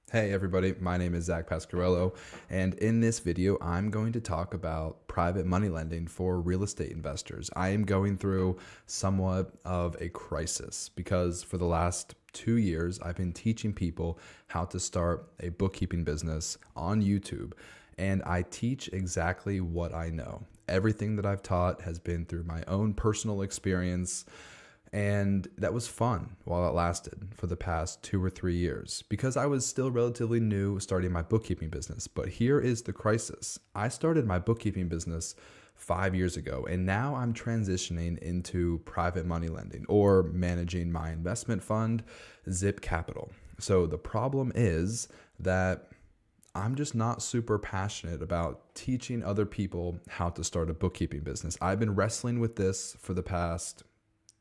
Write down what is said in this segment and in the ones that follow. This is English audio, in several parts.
Hey everybody, my name is Zach Pasquarello, and in this video, I'm going to talk about private money lending for real estate investors. I am going through somewhat of a crisis because for the last 2 years, I've been teaching people how to start a bookkeeping business on YouTube, and I teach exactly what I know. Everything that I've taught has been through my own personal experience. And that was fun while it lasted for the past 2 or 3 years because I was still relatively new starting my bookkeeping business. But here is the crisis. I started my bookkeeping business 5 years ago, and now I'm transitioning into private money lending or managing my investment fund, Zip Capital. So the problem is that I'm just not super passionate about teaching other people how to start a bookkeeping business. I've been wrestling with this for the past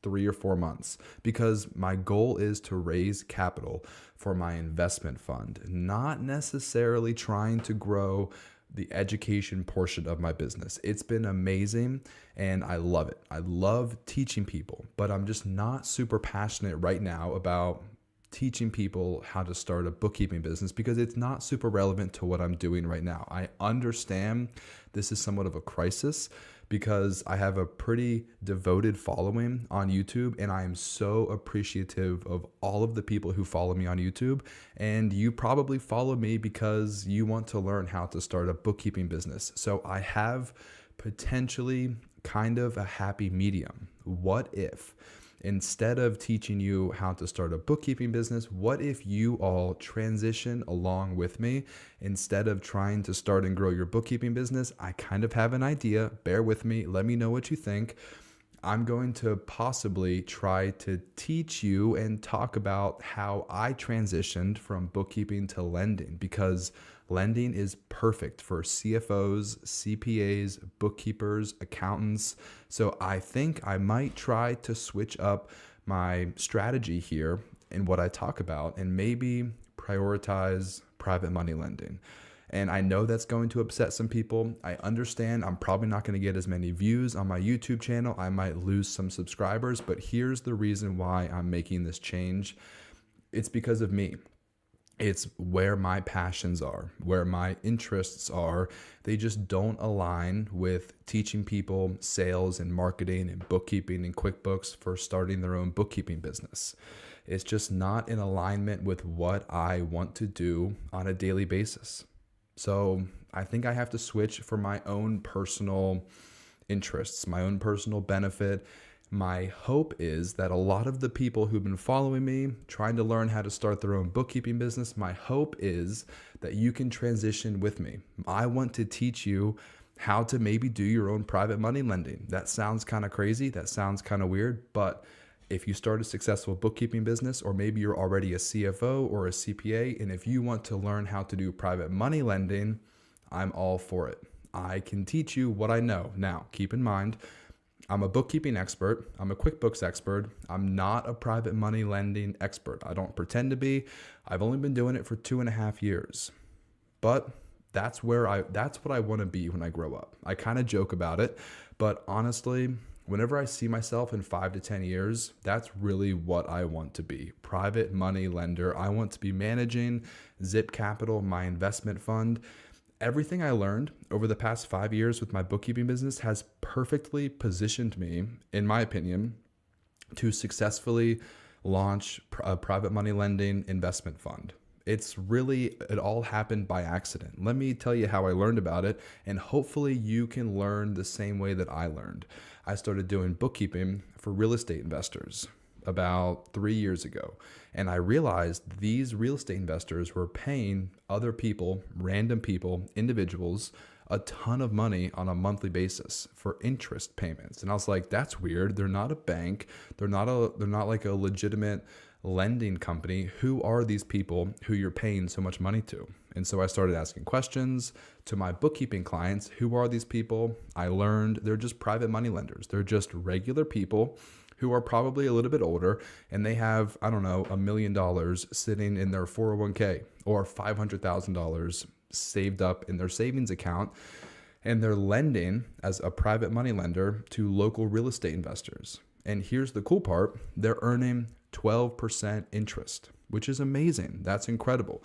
3 or 4 months because my goal is to raise capital for my investment fund, not necessarily trying to grow the education portion of my business. It's been amazing and I love it. I love teaching people, but I'm just not super passionate right now about teaching people how to start a bookkeeping business because it's not super relevant to what I'm doing right now. I understand this is somewhat of a crisis because I have a pretty devoted following on YouTube, and I am so appreciative of all of the people who follow me on YouTube. And you probably follow me because you want to learn how to start a bookkeeping business. So I have potentially kind of a happy medium. What if instead of teaching you how to start a bookkeeping business, what if you all transition along with me? Instead of trying to start and grow your bookkeeping business, I kind of have an idea. Bear with me. Let me know what you think. I'm going to possibly try to teach you and talk about how I transitioned from bookkeeping to lending because lending is perfect for CFOs, CPAs, bookkeepers, accountants. So I think I might try to switch up my strategy here in what I talk about and maybe prioritize private money lending. And I know that's going to upset some people. I understand I'm probably not going to get as many views on my YouTube channel. I might lose some subscribers, but here's the reason why I'm making this change. It's because of me. It's where my passions are, where my interests are. They just don't align with teaching people sales and marketing and bookkeeping and QuickBooks for starting their own bookkeeping business. It's just not in alignment with what I want to do on a daily basis. So I think I have to switch for my own personal interests, my own personal benefit. My hope is that a lot of the people who've been following me, trying to learn how to start their own bookkeeping business, my hope is that you can transition with me. I want to teach you how to maybe do your own private money lending. That sounds kind of crazy. That sounds kind of weird, but if you start a successful bookkeeping business, or maybe you're already a CFO or a CPA, and if you want to learn how to do private money lending, I'm all for it. I can teach you what I know. Now, keep in mind, I'm a bookkeeping expert. I'm a QuickBooks expert. I'm not a private money lending expert. I don't pretend to be. I've only been doing it for 2.5 years. But that's what I want to be when I grow up. I kind of joke about it, but honestly, whenever I see myself in 5 to 10 years, that's really what I want to be. Private money lender. I want to be managing Zip Capital, my investment fund. Everything I learned over the past 5 years with my bookkeeping business has perfectly positioned me, in my opinion, to successfully launch a private money lending investment fund. It all happened by accident. Let me tell you how I learned about it, and hopefully you can learn the same way that I learned. I started doing bookkeeping for real estate investors about 3 years ago, and I realized these real estate investors were paying other people, random people, individuals, a ton of money on a monthly basis for interest payments. And I was like, that's weird. They're not a bank. They're not like a legitimate lending company. Who are these people who you're paying so much money to? And so I started asking questions to my bookkeeping clients. Who are these people? I learned they're just private money lenders. They're just regular people who are probably a little bit older, and they have, I don't know, $1 million sitting in their 401k or $500,000 saved up in their savings account, and they're lending as a private money lender to local real estate investors. And here's the cool part, they're earning 12% interest, which is amazing. That's incredible.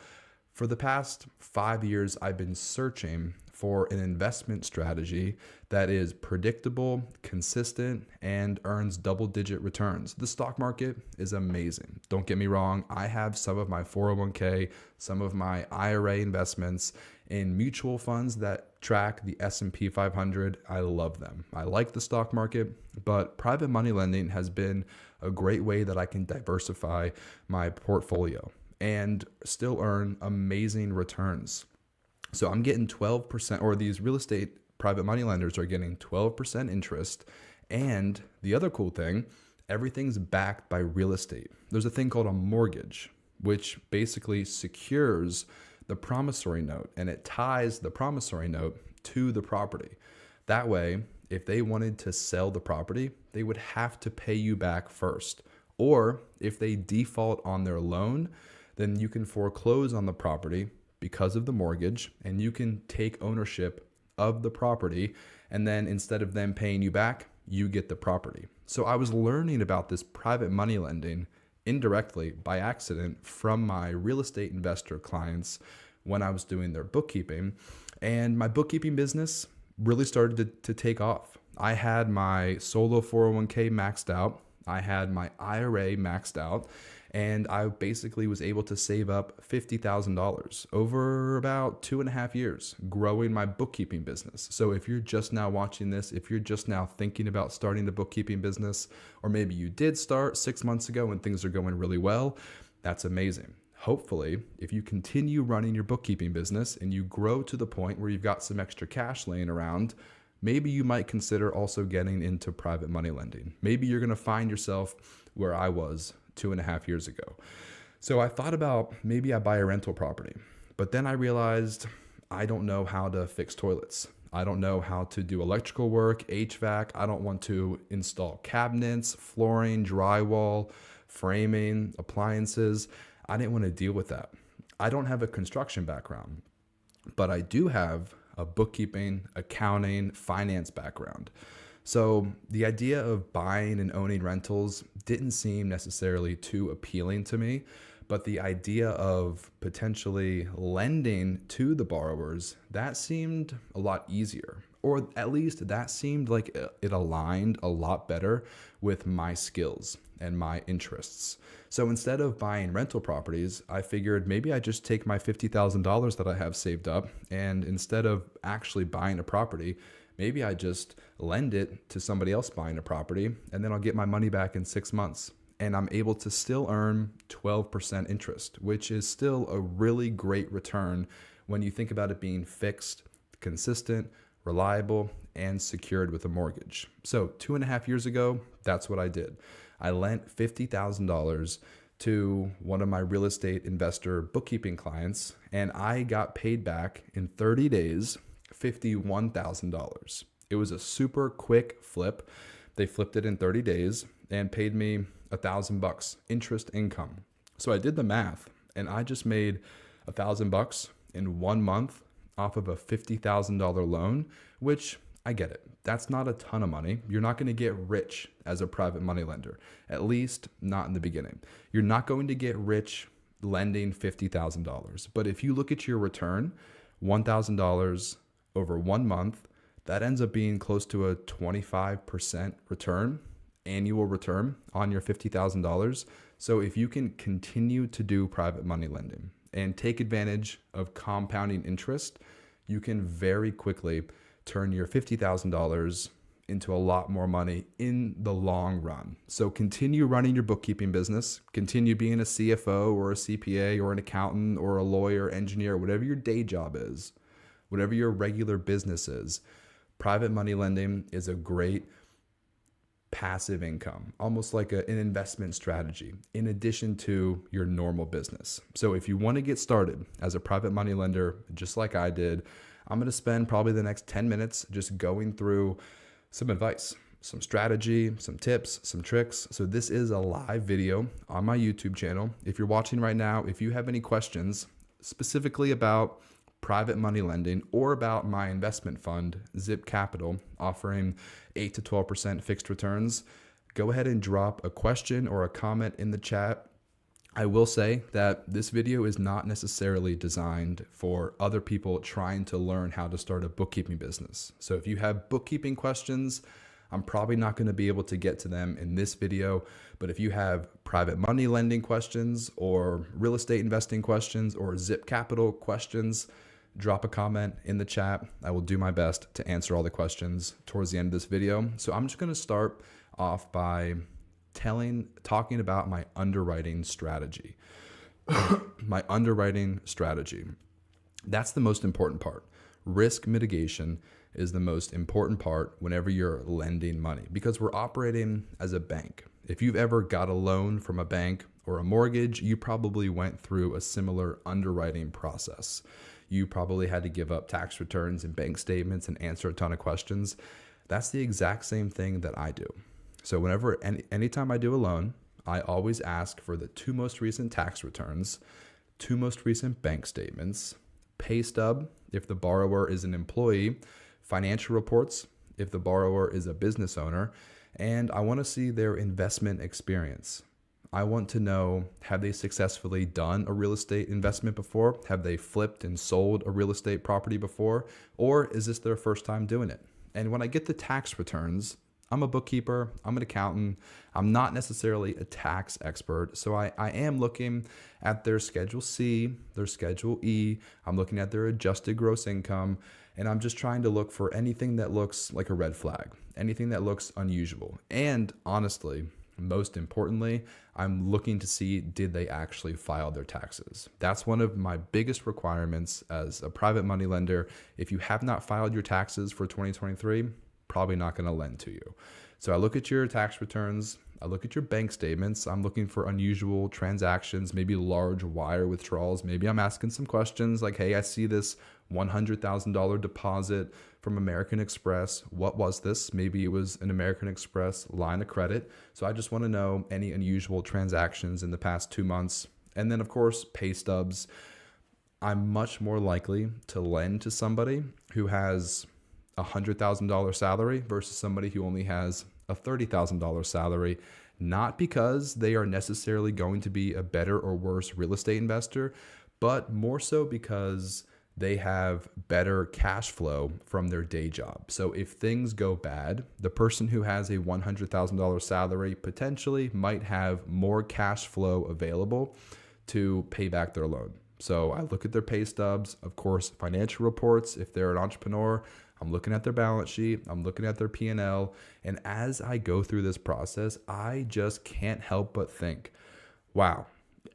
For the past 5 years, I've been searching for an investment strategy that is predictable, consistent, and earns double-digit returns. The stock market is amazing. Don't get me wrong. I have some of my 401k, some of my IRA investments in mutual funds that track the S&P 500. I love them. I like the stock market, but private money lending has been a great way that I can diversify my portfolio and still earn amazing returns. So I'm getting 12%, or these real estate private money lenders are getting 12% interest. And the other cool thing, everything's backed by real estate. There's a thing called a mortgage, which basically secures the promissory note, and it ties the promissory note to the property. That way, if they wanted to sell the property, they would have to pay you back first. Or if they default on their loan, then you can foreclose on the property because of the mortgage, and you can take ownership of the property. And then instead of them paying you back, you get the property. So I was learning about this private money lending indirectly by accident from my real estate investor clients when I was doing their bookkeeping. And my bookkeeping business really started to take off. I had my solo 401k maxed out. I had my IRA maxed out. And I basically was able to save up $50,000 over about 2.5 years growing my bookkeeping business. So if you're just now watching this, if you're just now thinking about starting the bookkeeping business, or maybe you did start 6 months ago and things are going really well, that's amazing. Hopefully, if you continue running your bookkeeping business and you grow to the point where you've got some extra cash laying around, maybe you might consider also getting into private money lending. Maybe you're going to find yourself where I was 2.5 years ago. So I thought about maybe I buy a rental property, but then I realized I don't know how to fix toilets. I don't know how to do electrical work, HVAC. I don't want to install cabinets, flooring, drywall, framing, appliances. I didn't want to deal with that. I don't have a construction background, but I do have a bookkeeping, accounting, finance background. So the idea of buying and owning rentals didn't seem necessarily too appealing to me, but the idea of potentially lending to the borrowers, that seemed a lot easier, or at least that seemed like it aligned a lot better with my skills and my interests. So instead of buying rental properties, I figured maybe I just take my $50,000 that I have saved up, and instead of actually buying a property, maybe I just lend it to somebody else buying a property, and then I'll get my money back in 6 months. And I'm able to still earn 12% interest, which is still a really great return when you think about it being fixed, consistent, reliable, and secured with a mortgage. So 2.5 years ago, that's what I did. I lent $50,000 to one of my real estate investor bookkeeping clients, and I got paid back in 30 days, $51,000. It was a super quick flip. They flipped it in 30 days and paid me $1,000 interest income. So I did the math, and I just made $1,000 in 1 month off of a $50,000 loan, which I get it. That's not a ton of money. You're not going to get rich as a private money lender, at least not in the beginning. You're not going to get rich lending $50,000. But if you look at your return, $1,000 over 1 month, that ends up being close to a 25% return, annual return on your $50,000. So if you can continue to do private money lending and take advantage of compounding interest, you can very quickly turn your $50,000 into a lot more money in the long run. So continue running your bookkeeping business, continue being a CFO or a CPA or an accountant or a lawyer, engineer, whatever your day job is, whatever your regular business is. Private money lending is a great passive income, almost like an investment strategy in addition to your normal business. So if you want to get started as a private money lender, just like I did, I'm going to spend probably the next 10 minutes just going through some advice, some strategy, some tips, some tricks. So this is a live video on my YouTube channel. If you're watching right now, if you have any questions specifically about private money lending or about my investment fund, Zip Capital, offering 8 to 12% fixed returns, go ahead and drop a question or a comment in the chat. I will say that this video is not necessarily designed for other people trying to learn how to start a bookkeeping business. So if you have bookkeeping questions, I'm probably not going to be able to get to them in this video, but if you have private money lending questions or real estate investing questions or Zip Capital questions, drop a comment in the chat. I will do my best to answer all the questions towards the end of this video. So I'm just going to start off by talking about my underwriting strategy. My underwriting strategy. That's the most important part. Risk mitigation is the most important part whenever you're lending money because we're operating as a bank. If you've ever got a loan from a bank or a mortgage, you probably went through a similar underwriting process. You probably had to give up tax returns and bank statements and answer a ton of questions. That's the exact same thing that I do. So anytime I do a loan, I always ask for the 2 most recent tax returns, 2 most recent bank statements, pay stub if the borrower is an employee, financial reports if the borrower is a business owner, and I want to see their investment experience. I want to know, have they successfully done a real estate investment before? Have they flipped and sold a real estate property before? Or is this their first time doing it? And when I get the tax returns, I'm a bookkeeper, I'm an accountant, I'm not necessarily a tax expert. So I am looking at their Schedule C, their Schedule E, I'm looking at their adjusted gross income, and I'm just trying to look for anything that looks like a red flag, anything that looks unusual. And honestly, most importantly, I'm looking to see, did they actually file their taxes? That's one of my biggest requirements as a private money lender. If you have not filed your taxes for 2023, probably not going to lend to you. So I look at your tax returns, I look at your bank statements, I'm looking for unusual transactions, maybe large wire withdrawals. Maybe I'm asking some questions like, hey, I see this $100,000 deposit from American Express. What was this? Maybe it was an American Express line of credit. So I just want to know any unusual transactions in the past 2 months. And then of course, pay stubs. I'm much more likely to lend to somebody who has a $100,000 salary versus somebody who only has a $30,000 salary, not because they are necessarily going to be a better or worse real estate investor, but more so because they have better cash flow from their day job. So if things go bad, the person who has a $100,000 salary potentially might have more cash flow available to pay back their loan. So I look at their pay stubs, of course, financial reports. If they're an entrepreneur, I'm looking at their balance sheet, I'm looking at their P&L. And as I go through this process, I just can't help but think, wow,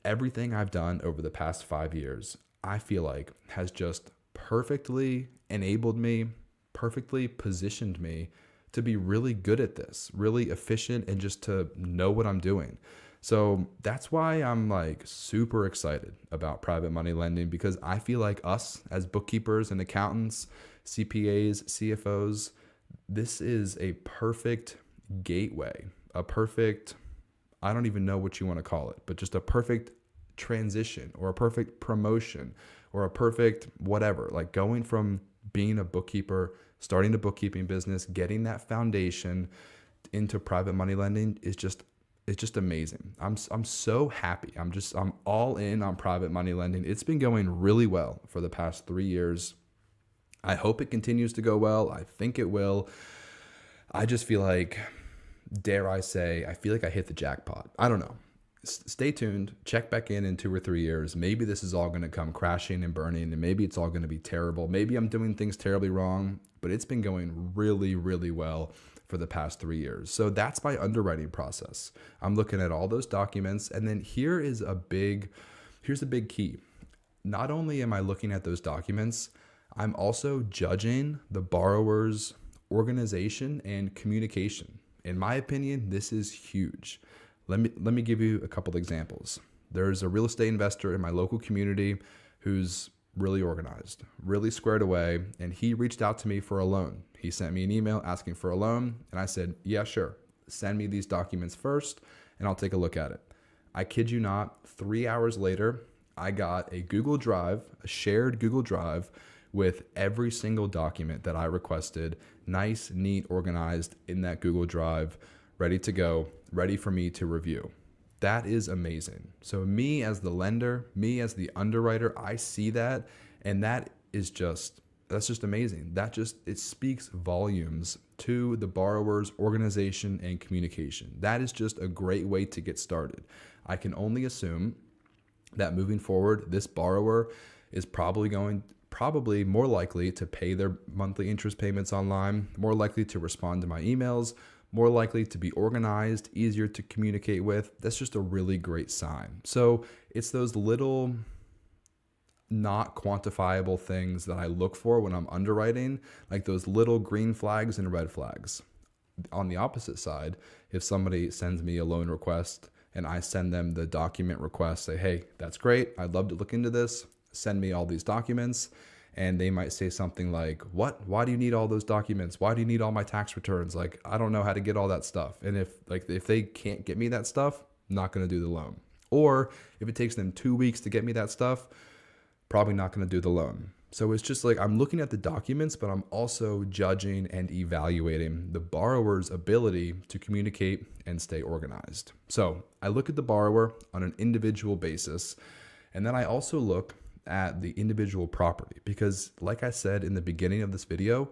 everything I've done over the past 5 years, I feel like has just perfectly enabled me, perfectly positioned me to be really good at this, really efficient, and just to know what I'm doing. So that's why I'm like super excited about private money lending, because I feel like us as bookkeepers and accountants, CPAs, CFOs, this is a perfect gateway, a perfect, I don't even know what you want to call it, but just a perfect transition or a perfect promotion or a perfect whatever, like going from being a bookkeeper, starting a bookkeeping business, getting that foundation into private money lending is just, it's just amazing. I'm so happy. I'm all in on private money lending. It's been going really well for the past 3 years. I hope it continues to go well. I think it will. I just feel like, dare I say, I feel like I hit the jackpot. I don't know. Stay tuned. Check back in 2 or 3 years. Maybe this is all going to come crashing and burning, and maybe it's all going to be terrible. Maybe I'm doing things terribly wrong, but it's been going really, really well for the past 3 years. So that's my underwriting process. I'm looking at all those documents, and then here's a big key. Not only am I looking at those documents, I'm also judging the borrower's organization and communication. In my opinion, this is huge. Let me give you a couple of examples. There's a real estate investor in my local community who's really organized, really squared away, and he reached out to me for a loan. He sent me an email asking for a loan, and I said, yeah, sure. Send me these documents first, and I'll take a look at it. I kid you not, 3 hours later, I got a Google Drive, a shared Google Drive with every single document that I requested, nice, neat, organized in that Google Drive, ready to go, ready for me to review. That is amazing. So me as the lender, me as the underwriter, I see that, and that's just amazing. It speaks volumes to the borrower's organization and communication. That is just a great way to get started. I can only assume that moving forward, this borrower is probably more likely to pay their monthly interest payments online, more likely to respond to my emails, more likely to be organized, easier to communicate with. That's just a really great sign. So it's those little not quantifiable things that I look for when I'm underwriting, like those little green flags and red flags. On the opposite side, if somebody sends me a loan request and I send them the document request, say, hey, that's great, I'd love to look into this, send me all these documents. And they might say something like, what? Why do you need all those documents? Why do you need all my tax returns? Like, I don't know how to get all that stuff. And if they can't get me that stuff, I'm not going to do the loan. Or if it takes them 2 weeks to get me that stuff, probably not going to do the loan. So it's just like I'm looking at the documents, but I'm also judging and evaluating the borrower's ability to communicate and stay organized. So I look at the borrower on an individual basis, and then I also look at the individual property because, like I said in the beginning of this video,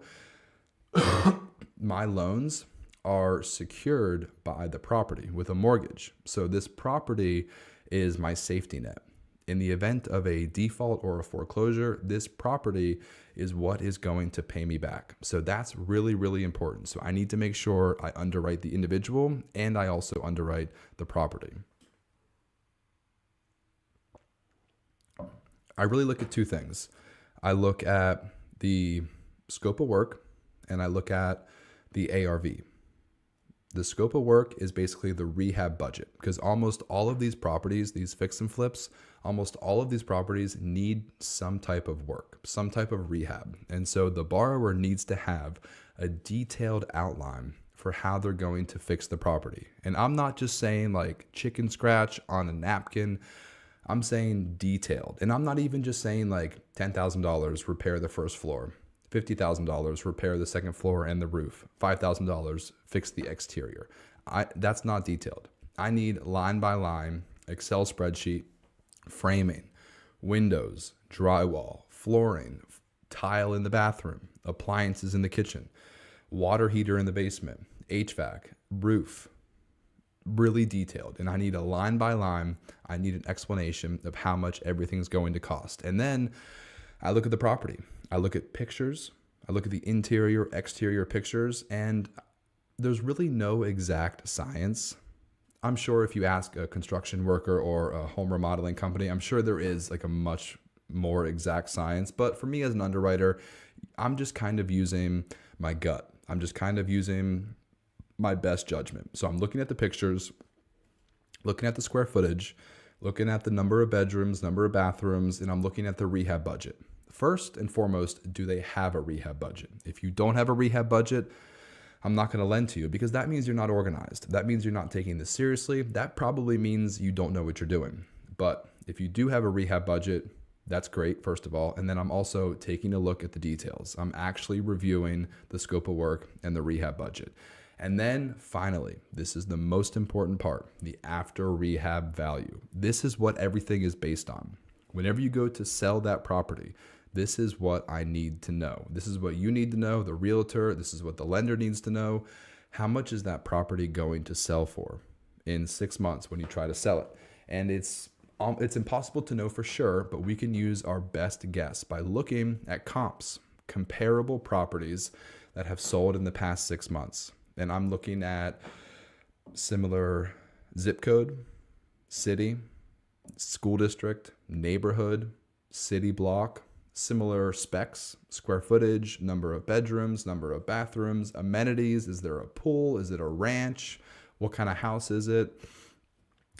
my loans are secured by the property with a mortgage. So this property is my safety net. In the event of a default or a foreclosure, this property is what is going to pay me back. So that's really, really important. So I need to make sure I underwrite the individual and I also underwrite the property. I really look at two things. I look at the scope of work and I look at the ARV. The scope of work is basically the rehab budget because almost all of these properties, these fix and flips, almost all of these properties need some type of work, some type of rehab. And so the borrower needs to have a detailed outline for how they're going to fix the property. And I'm not just saying like chicken scratch on a napkin. I'm saying detailed. And I'm not even just saying like $10,000 repair the first floor, $50,000 repair the second floor and the roof, $5,000 fix the exterior. That's not detailed. I need line by line Excel spreadsheet, framing, windows, drywall, flooring, tile in the bathroom, appliances in the kitchen, water heater in the basement, HVAC, roof, really detailed. And I need a line by line, I need an explanation of how much everything's going to cost. And then I look at the property. I look at pictures. I look at the interior, exterior pictures, and there's really no exact science. I'm sure if you ask a construction worker or a home remodeling company, I'm sure there is like a much more exact science. But for me as an underwriter, I'm just kind of using my gut. I'm just kind of using my best judgment. So I'm looking at the pictures, looking at the square footage, looking at the number of bedrooms, number of bathrooms, and I'm looking at the rehab budget. First and foremost, do they have a rehab budget? If you don't have a rehab budget, I'm not going to lend to you because that means you're not organized. That means you're not taking this seriously. That probably means you don't know what you're doing. But if you do have a rehab budget, that's great, first of all. And then I'm also taking a look at the details. I'm actually reviewing the scope of work and the rehab budget. And then finally, this is the most important part, the after rehab value. This is what everything is based on. Whenever you go to sell that property, this is what I need to know. This is what you need to know, the realtor. This is what the lender needs to know. How much is that property going to sell for in 6 months when you try to sell it? And it's impossible to know for sure, but we can use our best guess by looking at comps, comparable properties that have sold in the past 6 months. And I'm looking at similar zip code, city, school district, neighborhood, city block, similar specs, square footage, number of bedrooms, number of bathrooms, amenities. Is there a pool? Is it a ranch? What kind of house is it?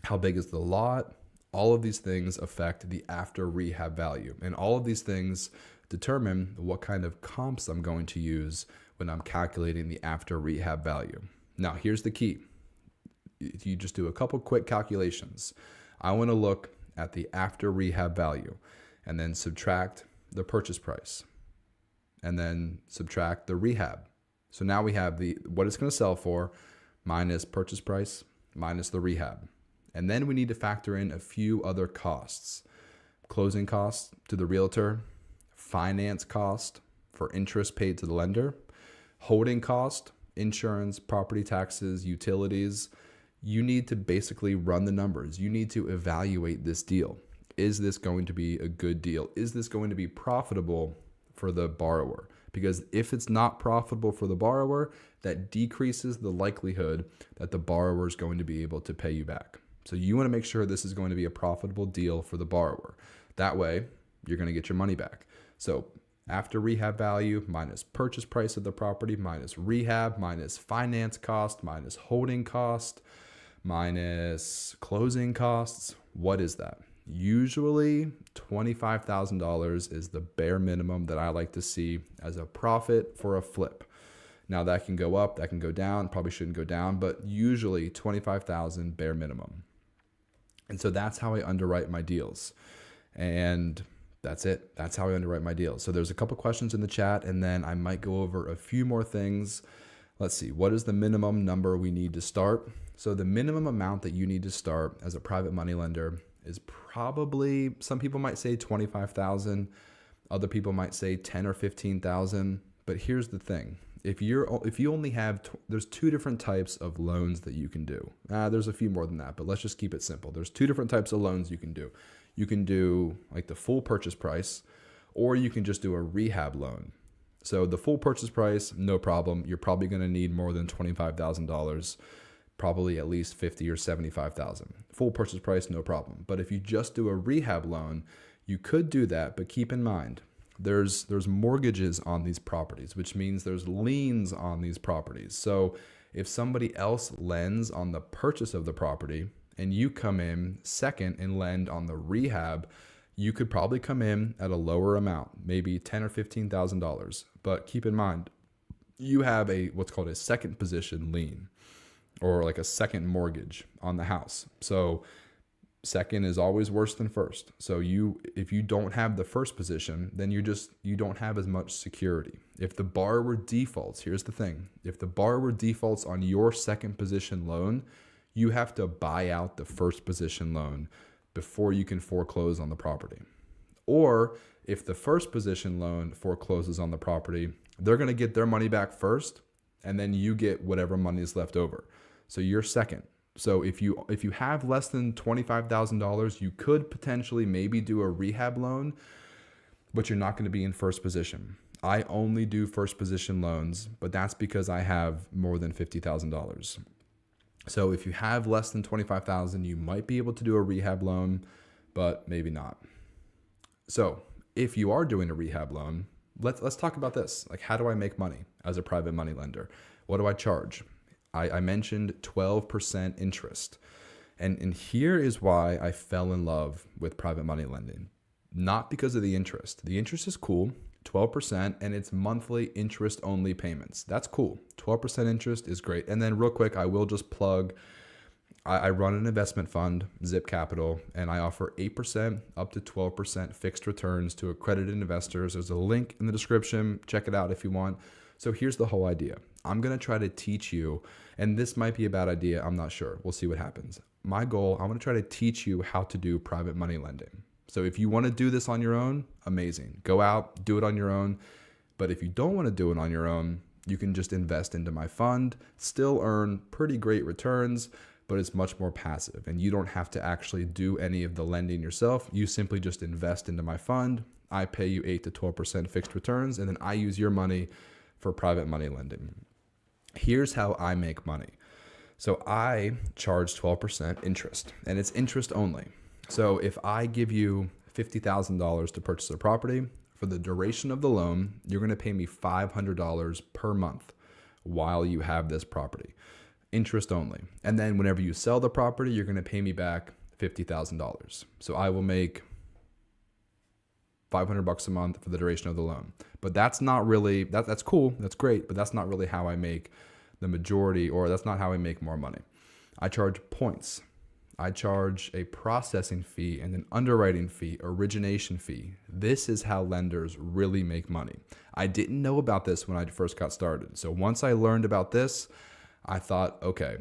How big is the lot? All of these things affect the after rehab value. And all of these things determine what kind of comps I'm going to use when I'm calculating the after rehab value. Now, here's the key. You just do a couple quick calculations. I want to look at the after rehab value and then subtract the purchase price and then subtract the rehab. So now we have what it's going to sell for minus purchase price minus the rehab. And then we need to factor in a few other costs: closing costs to the realtor, finance cost for interest paid to the lender, holding cost, insurance, property taxes, utilities. You need to basically run the numbers. You need to evaluate this deal. Is this going to be a good deal? Is this going to be profitable for the borrower? Because if it's not profitable for the borrower, that decreases the likelihood that the borrower is going to be able to pay you back. So you want to make sure this is going to be a profitable deal for the borrower. That way, you're going to get your money back. So after rehab value, minus purchase price of the property, minus rehab, minus finance cost, minus holding cost, minus closing costs, what is that? Usually $25,000 is the bare minimum that I like to see as a profit for a flip. Now that can go up, that can go down, probably shouldn't go down, but usually $25,000 bare minimum. And so that's how I underwrite my deals. And that's it. That's how I underwrite my deals. So there's a couple questions in the chat, and then I might go over a few more things. Let's see. What is the minimum number we need to start? So the minimum amount that you need to start as a private money lender is probably, some people might say 25,000. Other people might say 10 or 15,000. But here's the thing. If you only have, there's two different types of loans that you can do. There's a few more than that, but let's just keep it simple. There's two different types of loans you can do. You can do like the full purchase price, or you can just do a rehab loan. So the full purchase price, no problem. You're probably going to need more than $25,000, probably at least $50,000 or $75,000. Full purchase price, no problem. But if you just do a rehab loan, you could do that, but keep in mind, there's mortgages on these properties, which means there's liens on these properties. So if somebody else lends on the purchase of the property and you come in second and lend on the rehab, you could probably come in at a lower amount, maybe $10,000 or $15,000. But keep in mind, you have what's called a second position lien, or like a second mortgage on the house. So second is always worse than first. So if you don't have the first position, then you don't have as much security. If the borrower defaults, here's the thing. If the borrower defaults on your second position loan, you have to buy out the first position loan before you can foreclose on the property. Or if the first position loan forecloses on the property, they're going to get their money back first, and then you get whatever money is left over. So you're second. So if you have less than $25,000, you could potentially maybe do a rehab loan, but you're not going to be in first position. I only do first position loans, but that's because I have more than $50,000. So if you have less than $25,000, you might be able to do a rehab loan, but maybe not. So if you are doing a rehab loan, let's talk about this. Like, how do I make money as a private money lender? What do I charge? I mentioned 12% interest. And here is why I fell in love with private money lending. Not because of the interest. The interest is cool, 12%, and it's monthly interest only payments. That's cool. 12% interest is great. And then real quick, I will just plug, I run an investment fund, Zip Capital, and I offer 8% up to 12% fixed returns to accredited investors. There's a link in the description. Check it out if you want. So here's the whole idea. I'm going to try to teach you, and this might be a bad idea. I'm not sure. We'll see what happens. My goal, I'm going to try to teach you how to do private money lending. So if you want to do this on your own, amazing. Go out, do it on your own. But if you don't want to do it on your own, you can just invest into my fund, still earn pretty great returns, but it's much more passive. And you don't have to actually do any of the lending yourself. You simply just invest into my fund. I pay you 8 to 12% fixed returns, and then I use your money for private money lending. Here's how I make money. So I charge 12% interest, and it's interest only. So if I give you $50,000 to purchase a property, for the duration of the loan, you're going to pay me $500 per month while you have this property. Interest only. And then whenever you sell the property, you're going to pay me back $50,000. So I will make $500 a month for the duration of the loan. But that's not really, that's cool, that's great, but that's not really how I make the majority, or that's not how I make more money. I charge points. I charge a processing fee and an underwriting fee, origination fee. This is how lenders really make money. I didn't know about this when I first got started. So once I learned about this, I thought, okay,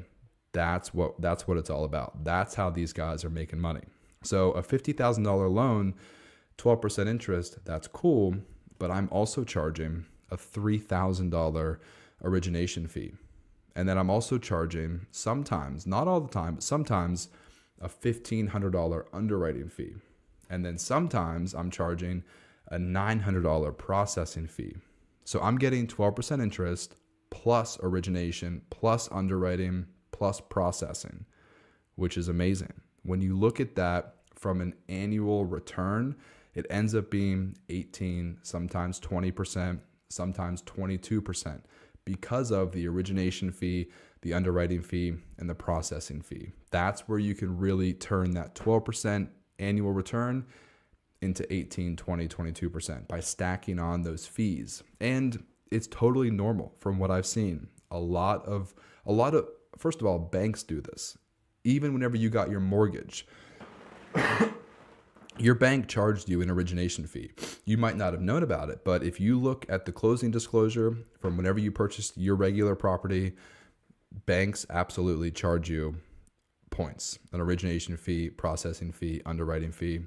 That's what it's all about. That's how these guys are making money. So a $50,000 loan, 12% interest, that's cool, but I'm also charging a $3,000 origination fee. And then I'm also charging sometimes, not all the time, but sometimes a $1,500 underwriting fee. And then sometimes I'm charging a $900 processing fee. So I'm getting 12% interest plus origination, plus underwriting, plus processing, which is amazing. When you look at that from an annual return, it ends up being 18, sometimes 20%, sometimes 22% because of the origination fee, the underwriting fee, and the processing fee. That's where you can really turn that 12% annual return into 18, 20, 22% by stacking on those fees. And it's totally normal from what I've seen. A lot of, first of all, banks do this. Even whenever you got your mortgage, your bank charged you an origination fee. You might not have known about it, but if you look at the closing disclosure from whenever you purchased your regular property, banks absolutely charge you points, an origination fee, processing fee, underwriting fee.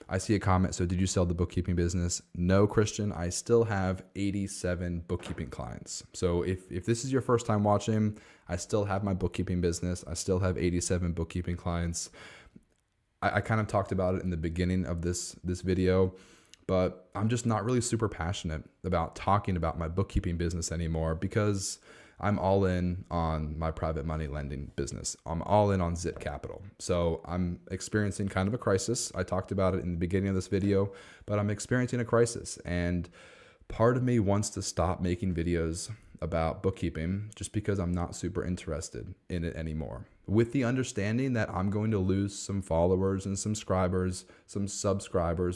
I see a comment. So did you sell the bookkeeping business? No, Christian, I still have 87 bookkeeping clients. So if this is your first time watching, I still have my bookkeeping business. I still have 87 bookkeeping clients. I kind of talked about it in the beginning of this video, but I'm just not really super passionate about talking about my bookkeeping business anymore because I'm all in on my private money lending business. I'm all in on Zip Capital. So I'm experiencing kind of a crisis. I talked about it in the beginning of this video, but I'm experiencing a crisis. And part of me wants to stop making videos about bookkeeping just because I'm not super interested in it anymore. With the understanding that I'm going to lose some followers and some subscribers.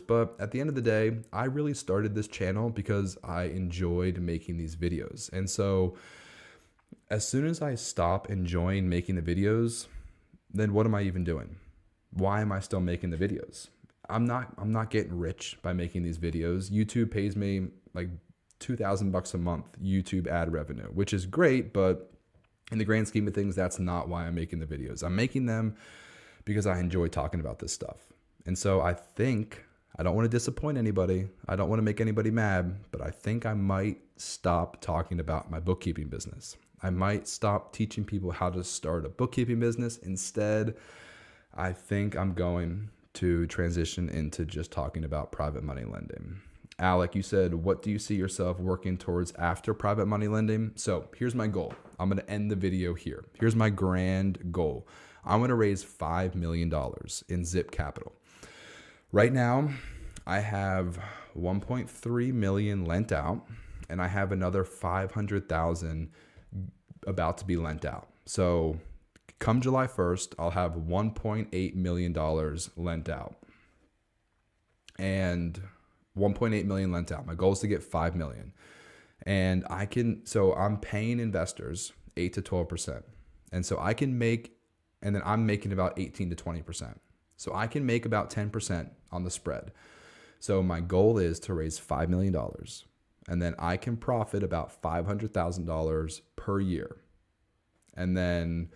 But at the end of the day, I really started this channel because I enjoyed making these videos. And so as soon as I stop enjoying making the videos, then what am I even doing? Why am I still making the videos? I'm not getting rich by making these videos. YouTube pays me like $2,000 a month YouTube ad revenue, which is great, but in the grand scheme of things, that's not why I'm making the videos. I'm making them because I enjoy talking about this stuff. And so I think, I don't want to disappoint anybody. I don't want to make anybody mad, but I think I might stop talking about my bookkeeping business. I might stop teaching people how to start a bookkeeping business. Instead, I think I'm going to transition into just talking about private money lending. Alec, you said, what do you see yourself working towards after private money lending? So here's my goal. I'm going to end the video here. Here's my grand goal. I want to raise $5 million in Zip Capital. Right now, I have 1.3 million lent out, and I have another 500,000 about to be lent out. So come July 1st, I'll have $1.8 million lent out. And 1.8 million lent out. My goal is to get 5 million. And I'm paying investors 8 to 12%. And so I can make, and then I'm making about 18 to 20%. So I can make about 10% on the spread. So my goal is to raise $5 million. And then I can profit about $500,000 per year. And then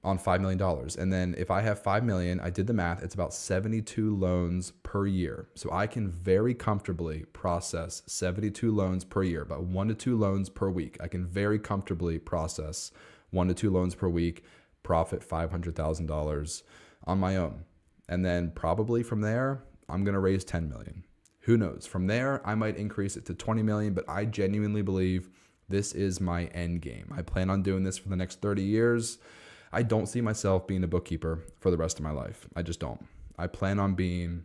on $5 million. And then if I have 5 million, I did the math, it's about 72 loans per year. So I can very comfortably process 72 loans per year, about 1 to 2 loans per week. I can very comfortably process 1 to 2 loans per week, profit $500,000 on my own. And then probably from there, I'm going to raise 10 million. Who knows? From there, I might increase it to 20 million, but I genuinely believe this is my end game. I plan on doing this for the next 30 years. I don't see myself being a bookkeeper for the rest of my life. I just don't. I plan on being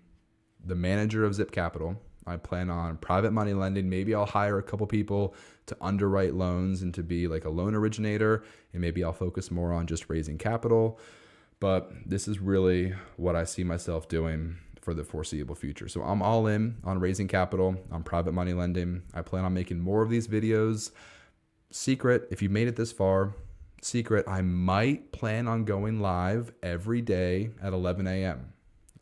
the manager of Zip Capital. I plan on private money lending. Maybe I'll hire a couple people to underwrite loans and to be like a loan originator. And maybe I'll focus more on just raising capital. But this is really what I see myself doing for the foreseeable future. So I'm all in on raising capital, on private money lending. I plan on making more of these videos. Secret, if you made it this far, secret, I might plan on going live every day at 11 a.m.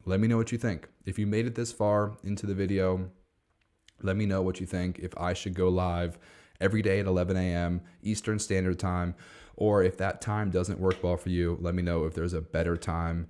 Let me know what you think. If you made it this far into the video, let me know what you think. If I should go live every day at 11 a.m. Eastern Standard Time, Or if that time doesn't work well for you, let me know if there's a better time.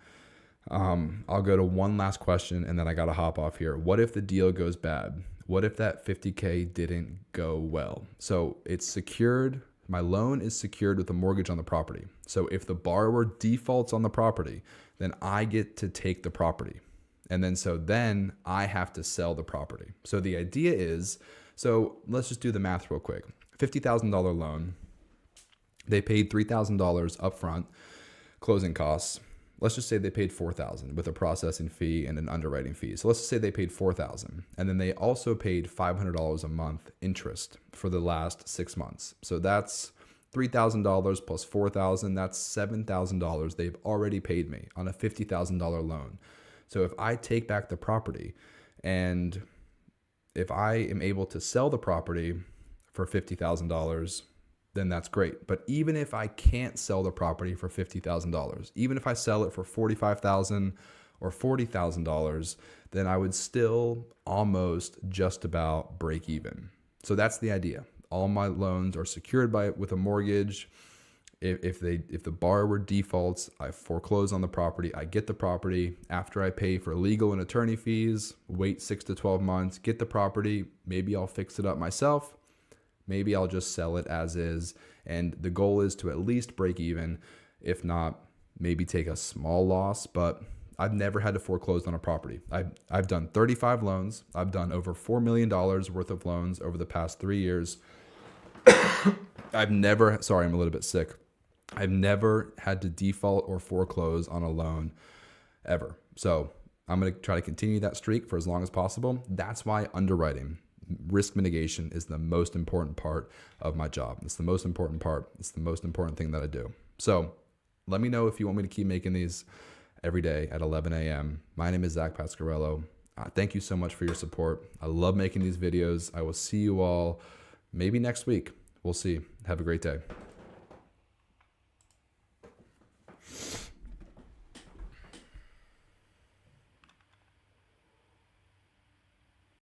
I'll go to one last question and then I got to hop off here. What if the deal goes bad? What if that 50K didn't go well? So it's secured. My loan is secured with a mortgage on the property. So if the borrower defaults on the property, then I get to take the property. And then I have to sell the property. So the idea is, so let's just do the math real quick. $50,000 loan. They paid $3,000 upfront, closing costs. Let's just say they paid $4,000 with a processing fee and an underwriting fee. So let's just say they paid $4,000, and then they also paid $500 a month interest for the last 6 months. So that's $3,000 plus $4,000. That's $7,000 they've already paid me on a $50,000 loan. So if I take back the property, and if I am able to sell the property for $50,000, then that's great. But even if I can't sell the property for $50,000, even if I sell it for $45,000 or $40,000, then I would still almost just about break even. So that's the idea. All my loans are secured with a mortgage. If the borrower defaults, I foreclose on the property. I get the property after I pay for legal and attorney fees, wait 6 to 12 months, get the property. Maybe I'll fix it up myself. Maybe I'll just sell it as is. And the goal is to at least break even. If not, maybe take a small loss. But I've never had to foreclose on a property. I've done 35 loans. I've done over $4 million worth of loans over the past 3 years. Sorry, I'm a little bit sick. I've never had to default or foreclose on a loan ever. So I'm going to try to continue that streak for as long as possible. That's why underwriting, risk mitigation, is the most important part of my job. It's the most important part. It's the most important thing that I do. So let me know if you want me to keep making these every day at 11 a.m. My name is Zach Pasquarello. Thank you so much for your support. I love making these videos. I will see you all maybe next week. We'll see. Have a great day.